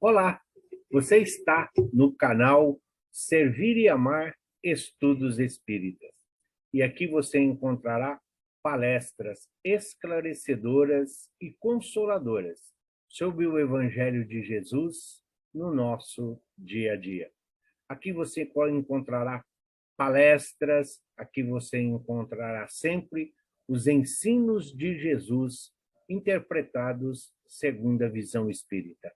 Olá, você está no canal Servir e Amar Estudos Espíritas. E aqui você encontrará palestras esclarecedoras e consoladoras sobre o Evangelho de Jesus no nosso dia a dia. Aqui você encontrará palestras, aqui você encontrará sempre os ensinos de Jesus interpretados segundo a visão espírita.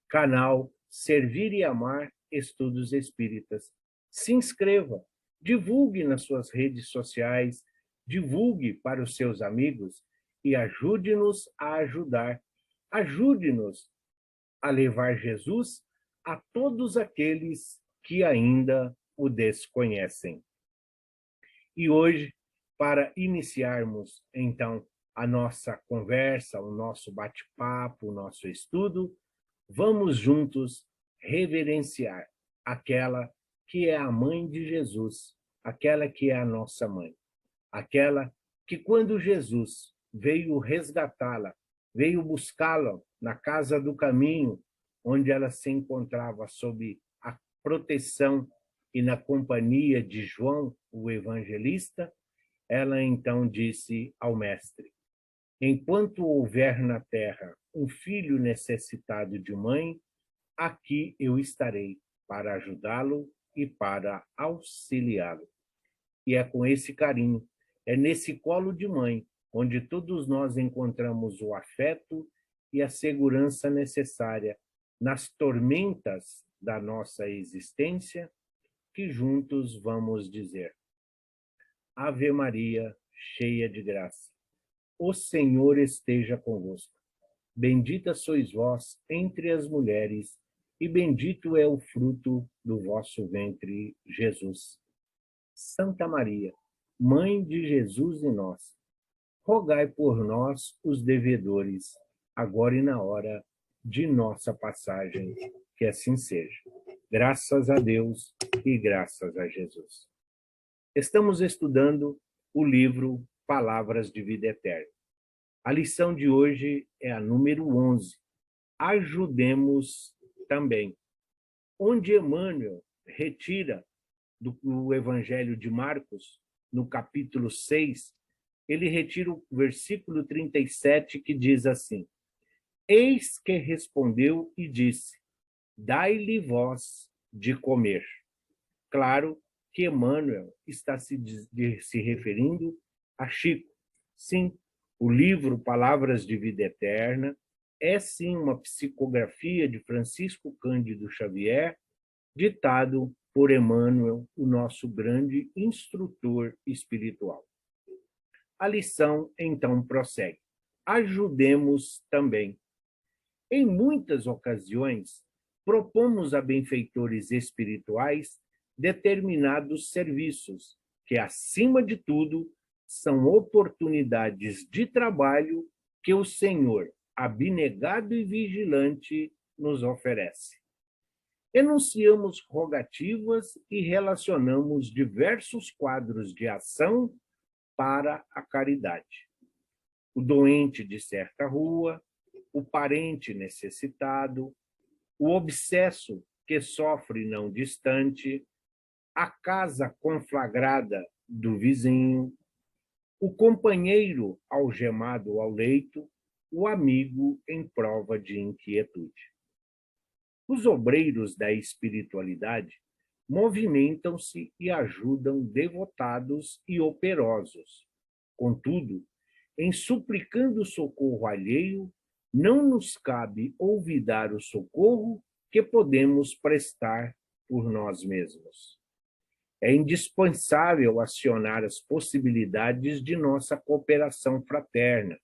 Canal Servir e Amar Estudos Espíritas. Se inscreva, divulgue nas suas redes sociais, divulgue para os seus amigos e ajude-nos a ajudar. Ajude-nos a levar Jesus a todos aqueles que ainda o desconhecem. E hoje, para iniciarmos, então, a nossa conversa, o nosso bate-papo, o nosso estudo, vamos juntos reverenciar aquela que é a mãe de Jesus, aquela que é a nossa mãe, aquela que quando Jesus veio resgatá-la, veio buscá-la na casa do caminho, onde ela se encontrava sob a proteção e na companhia de João, o evangelista, ela então disse ao mestre: enquanto houver na terra um filho necessitado de mãe, aqui eu estarei para ajudá-lo e para auxiliá-lo. E é com esse carinho, é nesse colo de mãe, onde todos nós encontramos o afeto e a segurança necessária nas tormentas da nossa existência, que juntos vamos dizer: Ave Maria, cheia de graça, o Senhor esteja convosco. Bendita sois vós entre as mulheres, e bendito é o fruto do vosso ventre, Jesus. Santa Maria, Mãe de Jesus e nós, rogai por nós, os devedores, agora e na hora de nossa passagem, que assim seja. Graças a Deus e graças a Jesus. Estamos estudando o livro Palavras de Vida Eterna. A lição de hoje é a número 11. Ajudemos também. Onde Emmanuel retira do Evangelho de Marcos, no capítulo 6, ele retira o versículo 37, que diz assim: eis que respondeu e disse, dai-lhe vós de comer. Claro que Emmanuel está se referindo a Chico. Sim, o livro Palavras de Vida Eterna é sim uma psicografia de Francisco Cândido Xavier, ditado por Emmanuel, o nosso grande instrutor espiritual. A lição então prossegue. Ajudemos também. Em muitas ocasiões, propomos a benfeitores espirituais determinados serviços que, acima de tudo, são oportunidades de trabalho que o Senhor, abnegado e vigilante, nos oferece. Enunciamos rogativas e relacionamos diversos quadros de ação para a caridade. O doente de certa rua, o parente necessitado, o obsesso que sofre não distante, a casa conflagrada do vizinho, o companheiro algemado ao leito, o amigo em prova de inquietude. Os obreiros da espiritualidade movimentam-se e ajudam devotados e operosos. Contudo, em suplicando socorro alheio, não nos cabe olvidar o socorro que podemos prestar por nós mesmos. É indispensável acionar as possibilidades de nossa cooperação fraterna,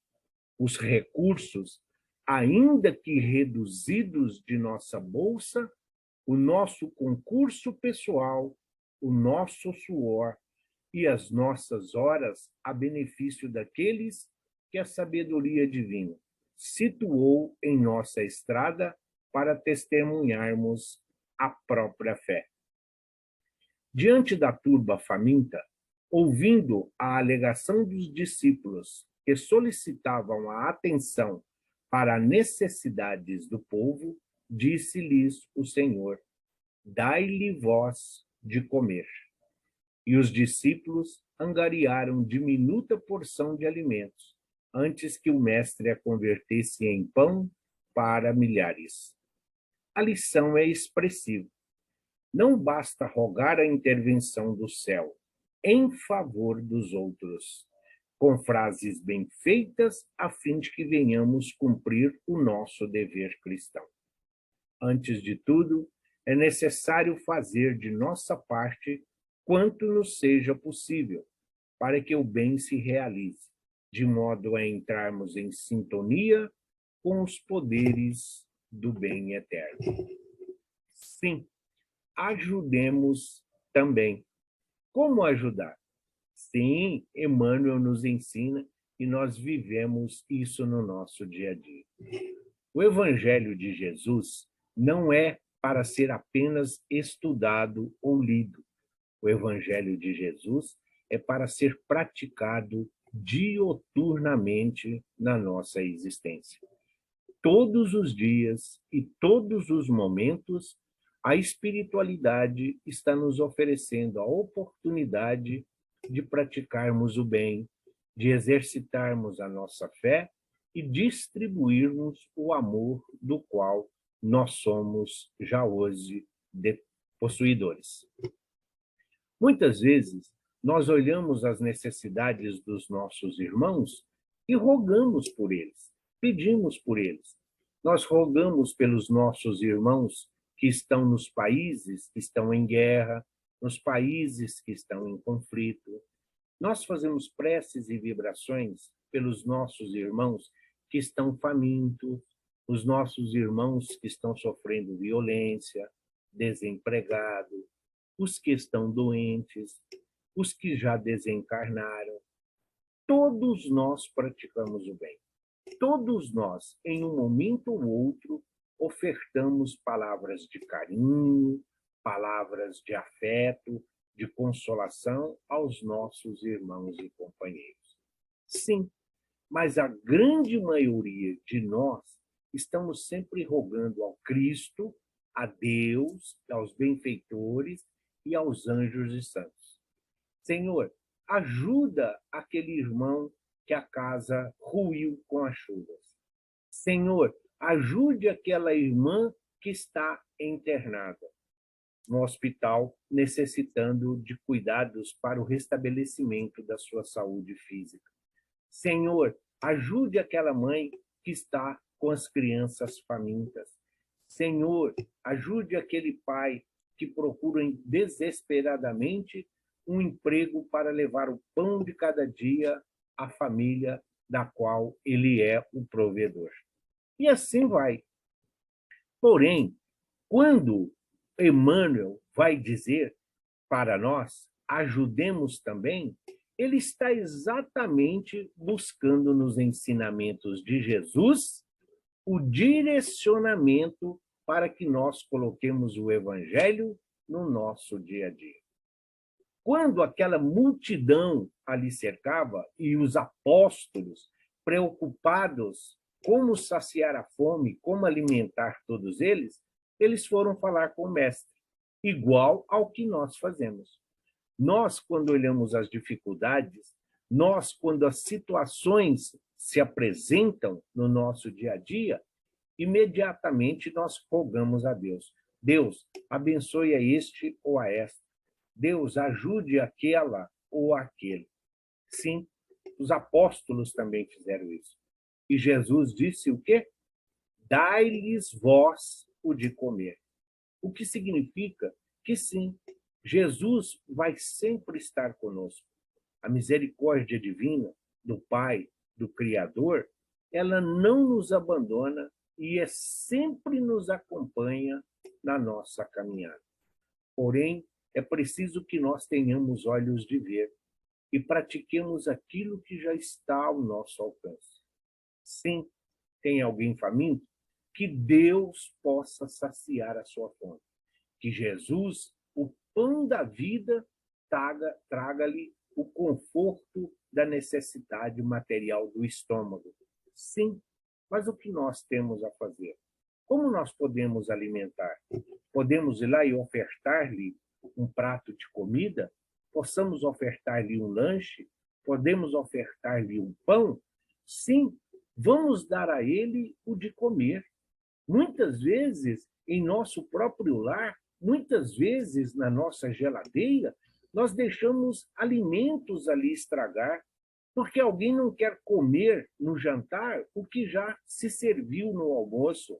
os recursos, ainda que reduzidos, de nossa bolsa, o nosso concurso pessoal, o nosso suor e as nossas horas a benefício daqueles que a sabedoria divina situou em nossa estrada para testemunharmos a própria fé. Diante da turba faminta, ouvindo a alegação dos discípulos que solicitavam a atenção para as necessidades do povo, disse-lhes o Senhor: dai-lhe vós de comer. E os discípulos angariaram diminuta porção de alimentos, antes que o mestre a convertesse em pão para milhares. A lição é expressiva. Não basta rogar a intervenção do céu em favor dos outros, com frases bem feitas, a fim de que venhamos cumprir o nosso dever cristão. Antes de tudo, é necessário fazer de nossa parte quanto nos seja possível, para que o bem se realize, de modo a entrarmos em sintonia com os poderes do bem eterno. Sim, ajudemos também. Como ajudar? Sim, Emmanuel nos ensina e nós vivemos isso no nosso dia a dia. O Evangelho de Jesus não é para ser apenas estudado ou lido. O Evangelho de Jesus é para ser praticado dioturnamente na nossa existência. Todos os dias e todos os momentos, a espiritualidade está nos oferecendo a oportunidade de praticarmos o bem, de exercitarmos a nossa fé e distribuirmos o amor do qual nós somos já hoje possuidores. Muitas vezes, nós olhamos as necessidades dos nossos irmãos e rogamos por eles, pedimos por eles. Nós rogamos pelos nossos irmãos que estão nos países que estão em guerra, nos países que estão em conflito. Nós fazemos preces e vibrações pelos nossos irmãos que estão famintos, os nossos irmãos que estão sofrendo violência, desempregados, os que estão doentes, os que já desencarnaram. Todos nós praticamos o bem. Todos nós, em um momento ou outro, ofertamos palavras de carinho, palavras de afeto, de consolação aos nossos irmãos e companheiros. Sim, mas a grande maioria de nós estamos sempre rogando ao Cristo, a Deus, aos benfeitores e aos anjos e santos. Senhor, ajuda aquele irmão que a casa ruiu com as chuvas. Senhor, ajude aquela irmã que está internada no hospital, necessitando de cuidados para o restabelecimento da sua saúde física. Senhor, ajude aquela mãe que está com as crianças famintas. Senhor, ajude aquele pai que procura desesperadamente um emprego para levar o pão de cada dia à família da qual ele é o provedor. E assim vai. Porém, quando Emmanuel vai dizer para nós, ajudemos também, ele está exatamente buscando nos ensinamentos de Jesus o direcionamento para que nós coloquemos o Evangelho no nosso dia a dia. Quando aquela multidão ali cercava e os apóstolos, preocupados como saciar a fome, como alimentar todos eles foram falar com o mestre, igual ao que nós fazemos. Nós, quando olhamos as dificuldades, nós, quando as situações se apresentam no nosso dia a dia, imediatamente nós rogamos a Deus. Deus, abençoe a este ou a esta. Deus, ajude aquela ou aquele. Sim, os apóstolos também fizeram isso. E Jesus disse o quê? Dai-lhes vós o de comer. O que significa que sim, Jesus vai sempre estar conosco. A misericórdia divina do Pai, do Criador, ela não nos abandona e sempre nos acompanha na nossa caminhada. Porém, é preciso que nós tenhamos olhos de ver e pratiquemos aquilo que já está ao nosso alcance. Sim, tem alguém faminto? Que Deus possa saciar a sua fome. Que Jesus, o pão da vida, traga-lhe o conforto da necessidade material do estômago. Sim, mas o que nós temos a fazer? Como nós podemos alimentar? Podemos ir lá e ofertar-lhe um prato de comida? Possamos ofertar-lhe um lanche? Podemos ofertar-lhe um pão? Sim, vamos dar a ele o de comer. Muitas vezes, em nosso próprio lar, muitas vezes na nossa geladeira, nós deixamos alimentos ali estragar, porque alguém não quer comer no jantar o que já se serviu no almoço.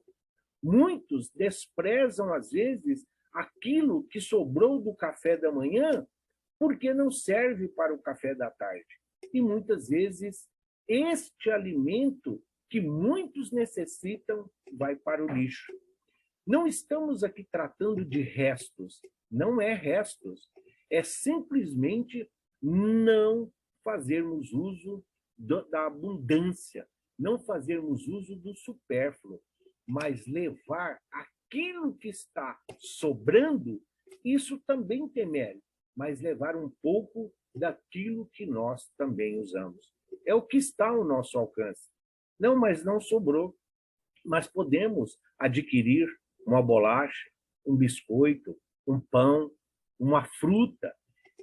Muitos desprezam, às vezes, aquilo que sobrou do café da manhã, porque não serve para o café da tarde. E muitas vezes, este alimento que muitos necessitam vai para o lixo. Não estamos aqui tratando de restos, não é restos, é simplesmente não fazermos uso da abundância, não fazermos uso do supérfluo, mas levar aquilo que está sobrando, isso também tem mérito, mas levar um pouco daquilo que nós também usamos. É o que está ao nosso alcance. Não, mas não sobrou. Mas podemos adquirir uma bolacha, um biscoito, um pão, uma fruta.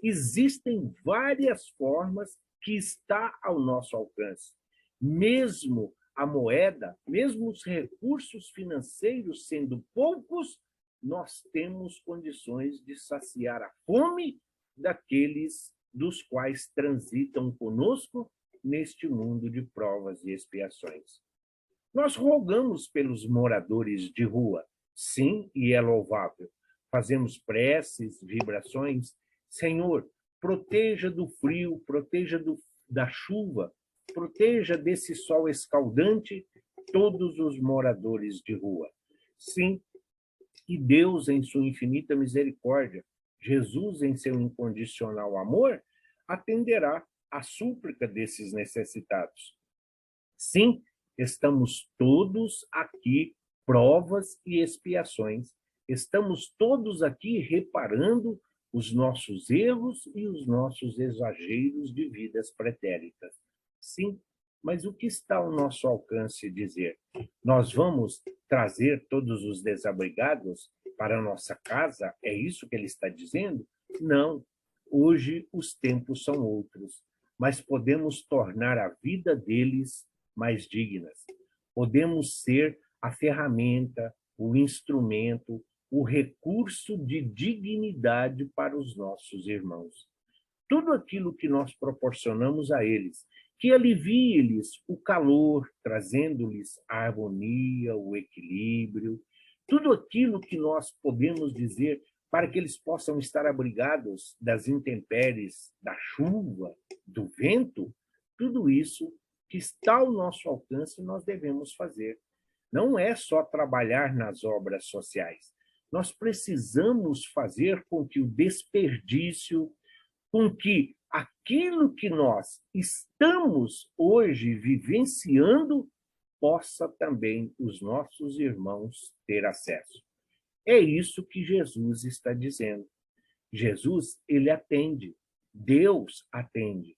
Existem várias formas que está ao nosso alcance. Mesmo a moeda, mesmo os recursos financeiros sendo poucos, nós temos condições de saciar a fome daqueles dos quais transitam conosco neste mundo de provas e expiações. Nós rogamos pelos moradores de rua, sim, e é louvável. Fazemos preces, vibrações. Senhor, proteja do frio, proteja da chuva, proteja desse sol escaldante todos os moradores de rua. Sim, e Deus, em sua infinita misericórdia, Jesus, em seu incondicional amor, atenderá à súplica desses necessitados. Sim, estamos todos aqui, provas e expiações. Estamos todos aqui reparando os nossos erros e os nossos exageros de vidas pretéritas. Sim, mas o que está ao nosso alcance dizer? Nós vamos trazer todos os desabrigados para a nossa casa? É isso que ele está dizendo? Não. Hoje os tempos são outros, mas podemos tornar a vida deles mais dignas. Podemos ser a ferramenta, o instrumento, o recurso de dignidade para os nossos irmãos. Tudo aquilo que nós proporcionamos a eles, que alivie-lhes o calor, trazendo-lhes a harmonia, o equilíbrio, tudo aquilo que nós podemos dizer para que eles possam estar abrigados das intempéries, da chuva, do vento, tudo isso que está ao nosso alcance nós devemos fazer. Não é só trabalhar nas obras sociais. Nós precisamos fazer com que o desperdício, com que aquilo que nós estamos hoje vivenciando, possa também os nossos irmãos ter acesso. É isso que Jesus está dizendo. Jesus, ele atende. Deus atende.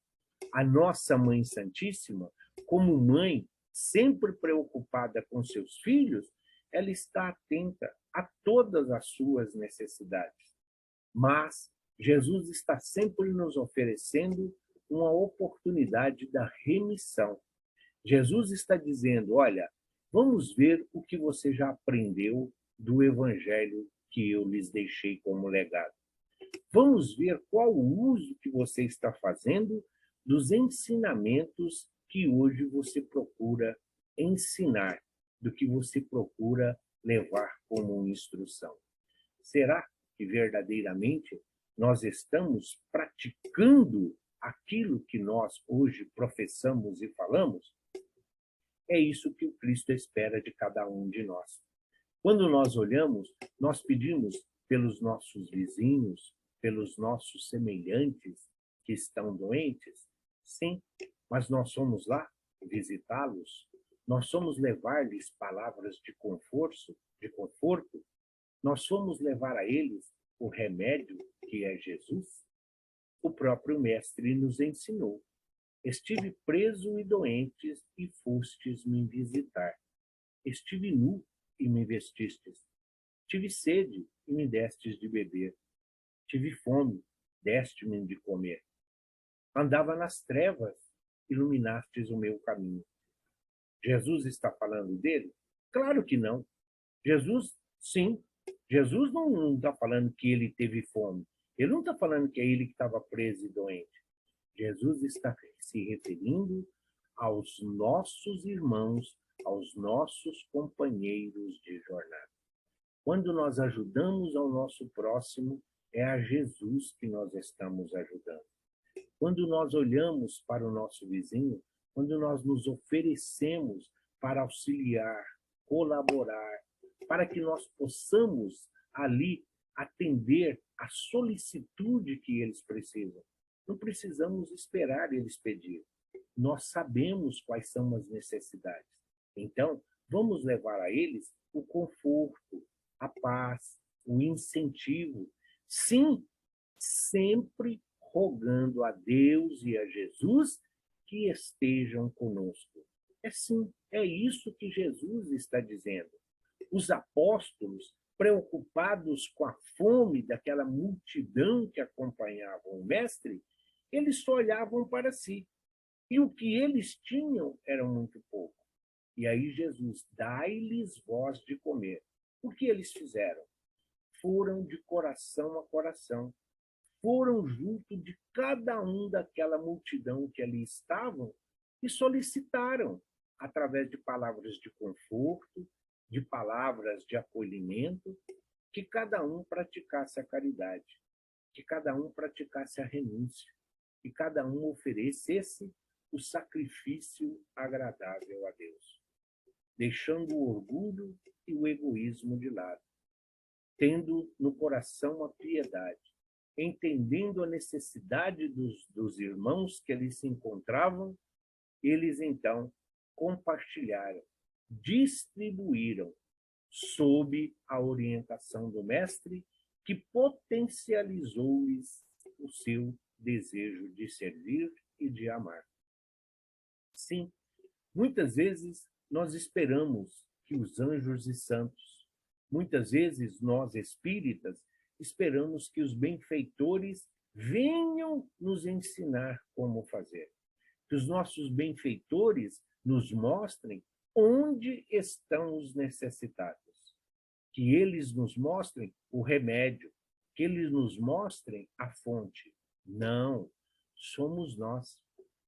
A nossa Mãe Santíssima, como mãe, sempre preocupada com seus filhos, ela está atenta a todas as suas necessidades. Mas Jesus está sempre nos oferecendo uma oportunidade da remissão. Jesus está dizendo, olha, vamos ver o que você já aprendeu do evangelho que eu lhes deixei como legado. Vamos ver qual o uso que você está fazendo dos ensinamentos que hoje você procura ensinar, do que você procura levar como instrução. Será que verdadeiramente nós estamos praticando aquilo que nós hoje professamos e falamos? É isso que o Cristo espera de cada um de nós. Quando nós olhamos, nós pedimos pelos nossos vizinhos, pelos nossos semelhantes que estão doentes? Sim, mas nós somos lá visitá-los, nós somos levar-lhes palavras de conforto, nós somos levar a eles o remédio que é Jesus. O próprio Mestre nos ensinou. Estive preso e doente e fostes me visitar. Estive nu e me vestistes. Tive sede e me destes de beber. Tive fome, deste-me de comer. Andava nas trevas, iluminastes o meu caminho. Jesus está falando dele? Claro que não. Jesus, sim. Jesus não está falando que ele teve fome. Ele não está falando que é ele que estava preso e doente. Jesus está se referindo aos nossos irmãos, aos nossos companheiros de jornada. Quando nós ajudamos ao nosso próximo, é a Jesus que nós estamos ajudando. Quando nós olhamos para o nosso vizinho, quando nós nos oferecemos para auxiliar, colaborar, para que nós possamos ali atender a solicitude que eles precisam. Não precisamos esperar eles pedir. Nós sabemos quais são as necessidades. Então, vamos levar a eles o conforto, a paz, o incentivo. Sim, sempre rogando a Deus e a Jesus que estejam conosco. É isso que Jesus está dizendo. Os apóstolos, preocupados com a fome daquela multidão que acompanhava o mestre, eles só olhavam para si. E o que eles tinham era muito pouco. E aí Jesus, dai-lhes vós de comer. O que eles fizeram? Foram de coração a coração. Foram junto de cada um daquela multidão que ali estavam e solicitaram, através de palavras de conforto, de palavras de acolhimento, que cada um praticasse a caridade, que cada um praticasse a renúncia, que cada um oferecesse o sacrifício agradável a Deus, deixando o orgulho e o egoísmo de lado, tendo no coração a piedade, entendendo a necessidade dos irmãos que ali se encontravam, eles então compartilharam, distribuíram, sob a orientação do mestre, que potencializou-lhes o seu desejo de servir e de amar. Sim, muitas vezes nós esperamos que os anjos e santos, muitas vezes nós espíritas, esperamos que os benfeitores venham nos ensinar como fazer. Que os nossos benfeitores nos mostrem onde estão os necessitados. Que eles nos mostrem o remédio, que eles nos mostrem a fonte. Não, somos nós.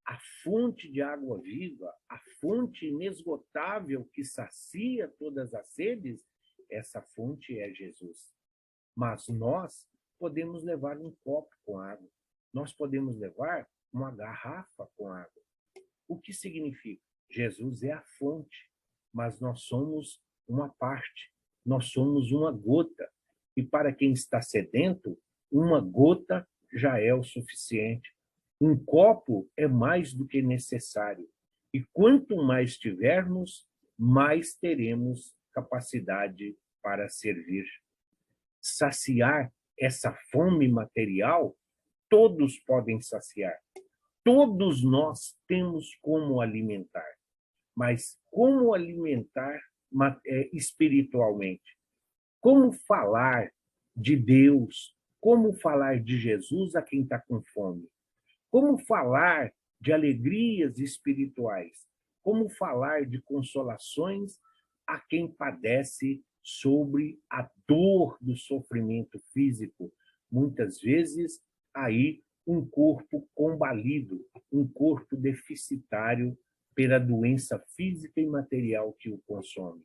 A fonte de água viva, a fonte inesgotável que sacia todas as sedes, essa fonte é Jesus. Mas nós podemos levar um copo com água, nós podemos levar uma garrafa com água. O que significa? Jesus é a fonte, mas nós somos uma parte, nós somos uma gota. E para quem está sedento, uma gota já é o suficiente. Um copo é mais do que necessário. E quanto mais tivermos, mais teremos capacidade para servir. Saciar essa fome material, todos podem saciar. Todos nós temos como alimentar. Mas como alimentar espiritualmente? Como falar de Deus? Como falar de Jesus a quem está com fome? Como falar de alegrias espirituais? Como falar de consolações a quem padece sobre a dor do sofrimento físico? Muitas vezes, aí, um corpo combalido, um corpo deficitário pela doença física e material que o consome.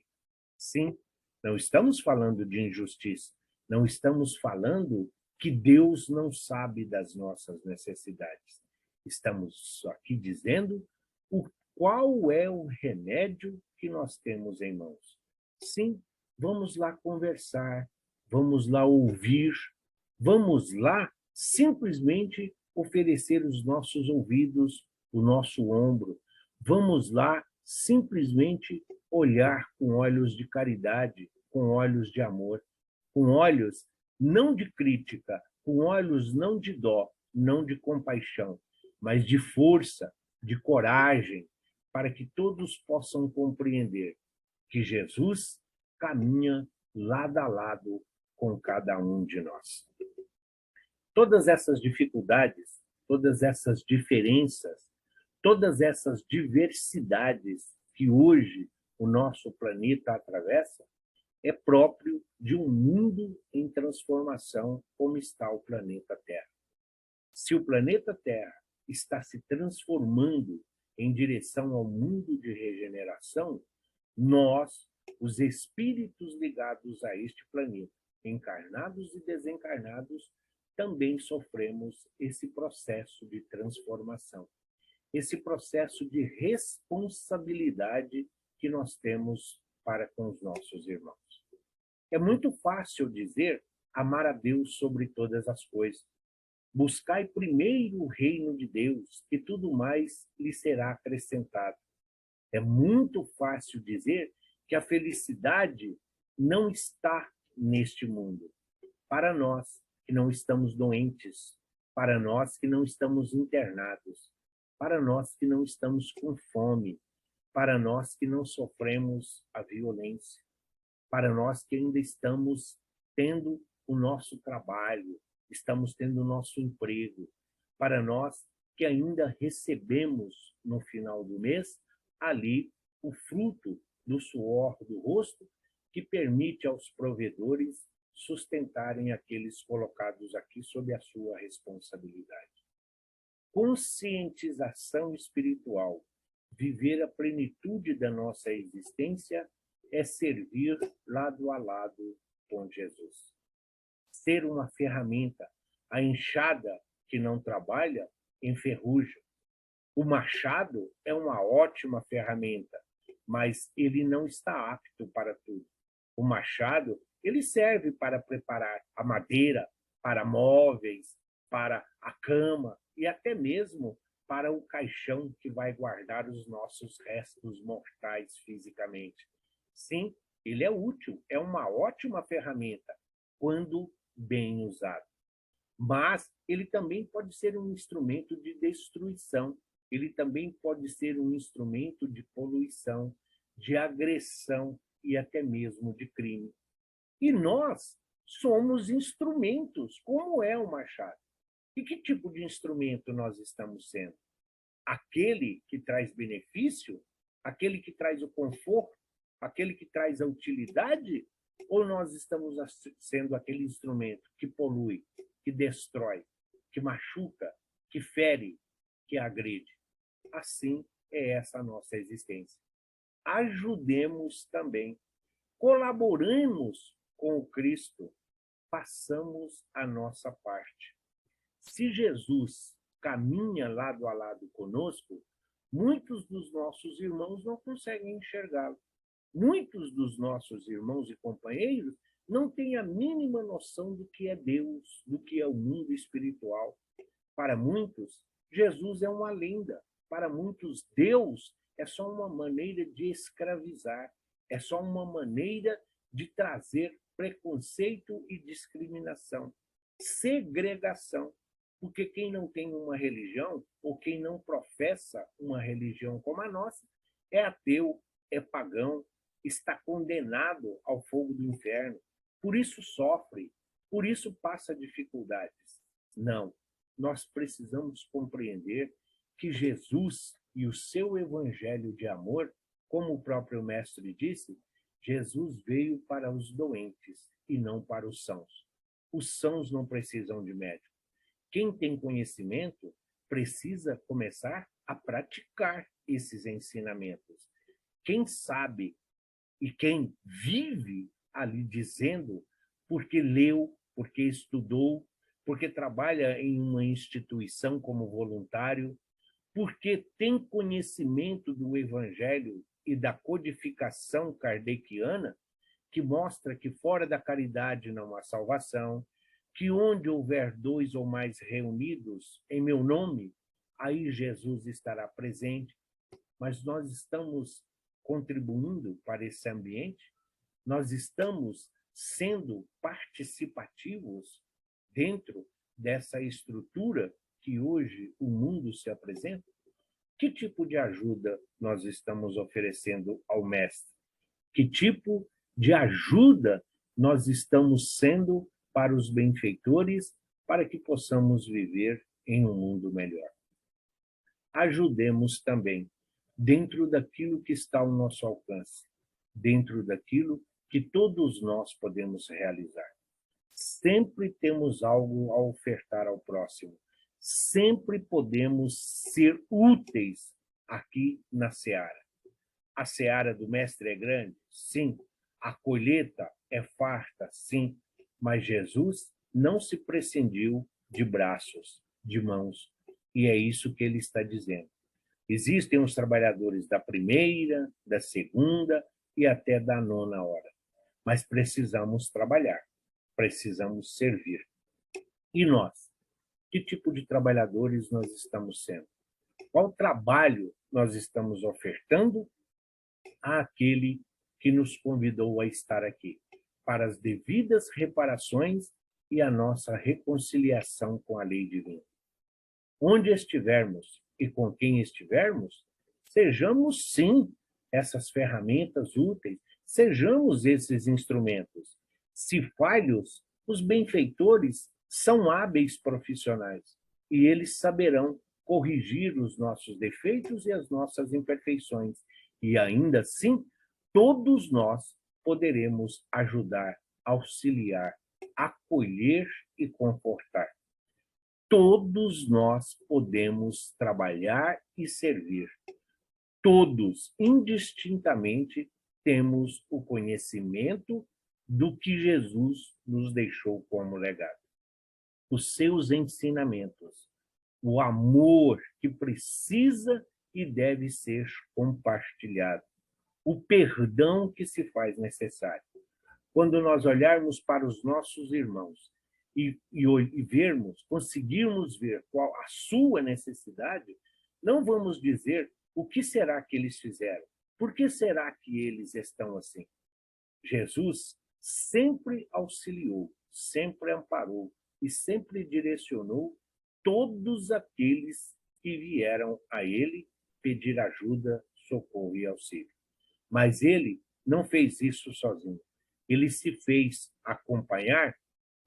Sim, não estamos falando de injustiça, não estamos falando que Deus não sabe das nossas necessidades. Estamos aqui dizendo qual é o remédio que nós temos em mãos. Sim, vamos lá conversar, vamos lá ouvir, vamos lá simplesmente oferecer os nossos ouvidos, o nosso ombro. Vamos lá simplesmente olhar com olhos de caridade, com olhos de amor, com olhos não de crítica, com olhos não de dó, não de compaixão, mas de força, de coragem, para que todos possam compreender que Jesus caminha lado a lado com cada um de nós. Todas essas dificuldades, todas essas diferenças, todas essas diversidades que hoje o nosso planeta atravessa, é próprio de um mundo em transformação como está o planeta Terra. Se o planeta Terra está se transformando em direção ao mundo de regeneração, nós, os espíritos ligados a este planeta, encarnados e desencarnados, também sofremos esse processo de transformação, esse processo de responsabilidade que nós temos para com os nossos irmãos. É muito fácil dizer amar a Deus sobre todas as coisas. Buscai primeiro o reino de Deus, e tudo mais lhe será acrescentado. É muito fácil dizer que a felicidade não está neste mundo. Para nós que não estamos doentes, para nós que não estamos internados, para nós que não estamos com fome, para nós que não sofremos a violência, para nós que ainda estamos tendo o nosso trabalho, estamos tendo o nosso emprego, para nós que ainda recebemos no final do mês ali o fruto do suor do rosto que permite aos provedores sustentarem aqueles colocados aqui sob a sua responsabilidade. Conscientização espiritual, viver a plenitude da nossa existência é servir lado a lado com Jesus. Ser uma ferramenta, a enxada que não trabalha, enferruja. O machado é uma ótima ferramenta, mas ele não está apto para tudo. O machado, ele serve para preparar a madeira, para móveis, para a cama e até mesmo para o caixão que vai guardar os nossos restos mortais fisicamente. Sim, ele é útil, é uma ótima ferramenta quando bem usado. Mas ele também pode ser um instrumento de destruição, ele também pode ser um instrumento de poluição, de agressão e até mesmo de crime. E nós somos instrumentos, como é o machado. E que tipo de instrumento nós estamos sendo? Aquele que traz benefício? Aquele que traz o conforto? Aquele que traz a utilidade? Ou nós estamos sendo aquele instrumento que polui, que destrói, que machuca, que fere, que agride? Assim é essa nossa existência. Ajudemos também, colaboremos com o Cristo, façamos a nossa parte. Se Jesus caminha lado a lado conosco, muitos dos nossos irmãos não conseguem enxergá-lo. Muitos dos nossos irmãos e companheiros não têm a mínima noção do que é Deus, do que é o mundo espiritual. Para muitos, Jesus é uma lenda. Para muitos, Deus é só uma maneira de escravizar, é só uma maneira de trazer preconceito e discriminação, segregação. Porque quem não tem uma religião, ou quem não professa uma religião como a nossa, é ateu, é pagão, está condenado ao fogo do inferno. Por isso sofre, por isso passa dificuldades. Não, nós precisamos compreender que Jesus e o seu evangelho de amor, como o próprio mestre disse, Jesus veio para os doentes e não para os sãos. Os sãos não precisam de médico. Quem tem conhecimento precisa começar a praticar esses ensinamentos. Quem sabe e quem vive ali dizendo, porque leu, porque estudou, porque trabalha em uma instituição como voluntário, porque tem conhecimento do Evangelho e da codificação kardeciana, que mostra que fora da caridade não há salvação, que onde houver 2 ou mais reunidos em meu nome, aí Jesus estará presente. Mas nós estamos contribuindo para esse ambiente? Nós estamos sendo participativos dentro dessa estrutura que hoje o mundo se apresenta? Que tipo de ajuda nós estamos oferecendo ao mestre? Que tipo de ajuda nós estamos sendo para os benfeitores, para que possamos viver em um mundo melhor. Ajudemos também, dentro daquilo que está ao nosso alcance, dentro daquilo que todos nós podemos realizar. Sempre temos algo a ofertar ao próximo. Sempre podemos ser úteis aqui na seara. A seara do Mestre é grande? Sim. A colheita é farta? Sim. Mas Jesus não se prescindiu de braços, de mãos. E é isso que ele está dizendo. Existem os trabalhadores da primeira, da segunda e até da nona hora. Mas precisamos trabalhar, precisamos servir. E nós? Que tipo de trabalhadores nós estamos sendo? Qual trabalho nós estamos ofertando àquele que nos convidou a estar aqui, para as devidas reparações e a nossa reconciliação com a lei divina? Onde estivermos e com quem estivermos, sejamos sim essas ferramentas úteis, sejamos esses instrumentos. Se falhos, os benfeitores são hábeis profissionais e eles saberão corrigir os nossos defeitos e as nossas imperfeições. E ainda assim, todos nós poderemos ajudar, auxiliar, acolher e confortar. Todos nós podemos trabalhar e servir. Todos, indistintamente, temos o conhecimento do que Jesus nos deixou como legado. Os seus ensinamentos, o amor que precisa e deve ser compartilhado, o perdão que se faz necessário. Quando nós olharmos para os nossos irmãos e vermos, conseguirmos ver qual a sua necessidade, não vamos dizer o que será que eles fizeram, por que será que eles estão assim. Jesus sempre auxiliou, sempre amparou e sempre direcionou todos aqueles que vieram a ele pedir ajuda, socorro e auxílio. Mas ele não fez isso sozinho. Ele se fez acompanhar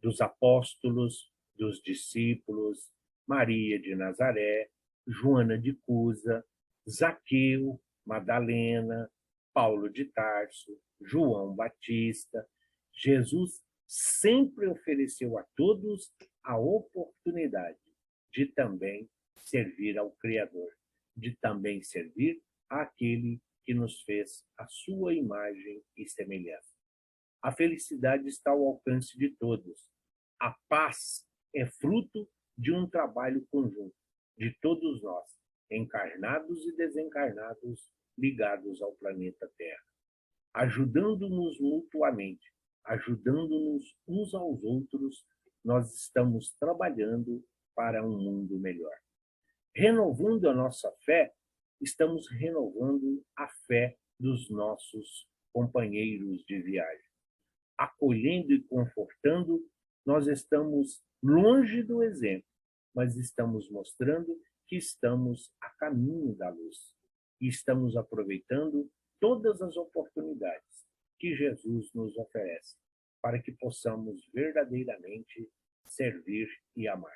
dos apóstolos, dos discípulos, Maria de Nazaré, Joana de Cusa, Zaqueu, Madalena, Paulo de Tarso, João Batista. Jesus sempre ofereceu a todos a oportunidade de também servir ao Criador, de também servir àquele que nos fez a sua imagem e semelhança. A felicidade está ao alcance de todos. A paz é fruto de um trabalho conjunto de todos nós, encarnados e desencarnados, ligados ao planeta Terra, ajudando-nos mutuamente, ajudando-nos uns aos outros, nós estamos trabalhando para um mundo melhor. Renovando a nossa fé, estamos renovando a fé dos nossos companheiros de viagem. Acolhendo e confortando, nós estamos longe do exemplo, mas estamos mostrando que estamos a caminho da luz e estamos aproveitando todas as oportunidades que Jesus nos oferece para que possamos verdadeiramente servir e amar.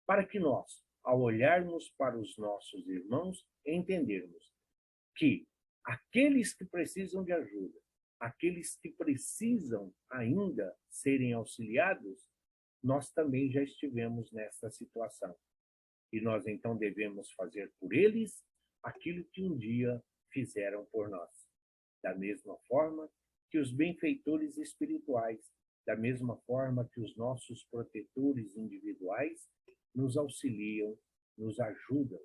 Para que nós, ao olharmos para os nossos irmãos, entendermos que aqueles que precisam de ajuda, aqueles que precisam ainda serem auxiliados, nós também já estivemos nessa situação. E nós então devemos fazer por eles aquilo que um dia fizeram por nós. Da mesma forma que os benfeitores espirituais, da mesma forma que os nossos protetores individuais nos auxiliam, nos ajudam,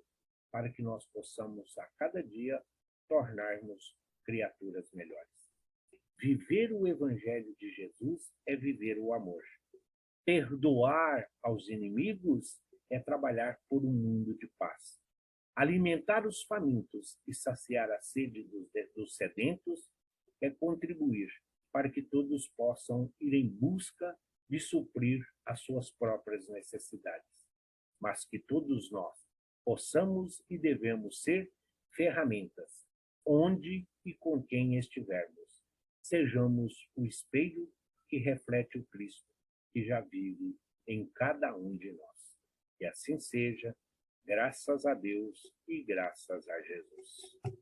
para que nós possamos a cada dia tornarmos criaturas melhores. Viver o Evangelho de Jesus é viver o amor. Perdoar aos inimigos é trabalhar por um mundo de paz. Alimentar os famintos e saciar a sede dos sedentos é contribuir para que todos possam ir em busca de suprir as suas próprias necessidades, mas que todos nós possamos e devemos ser ferramentas, onde e com quem estivermos, sejamos o espelho que reflete o Cristo, que já vive em cada um de nós. E assim seja, graças a Deus e graças a Jesus.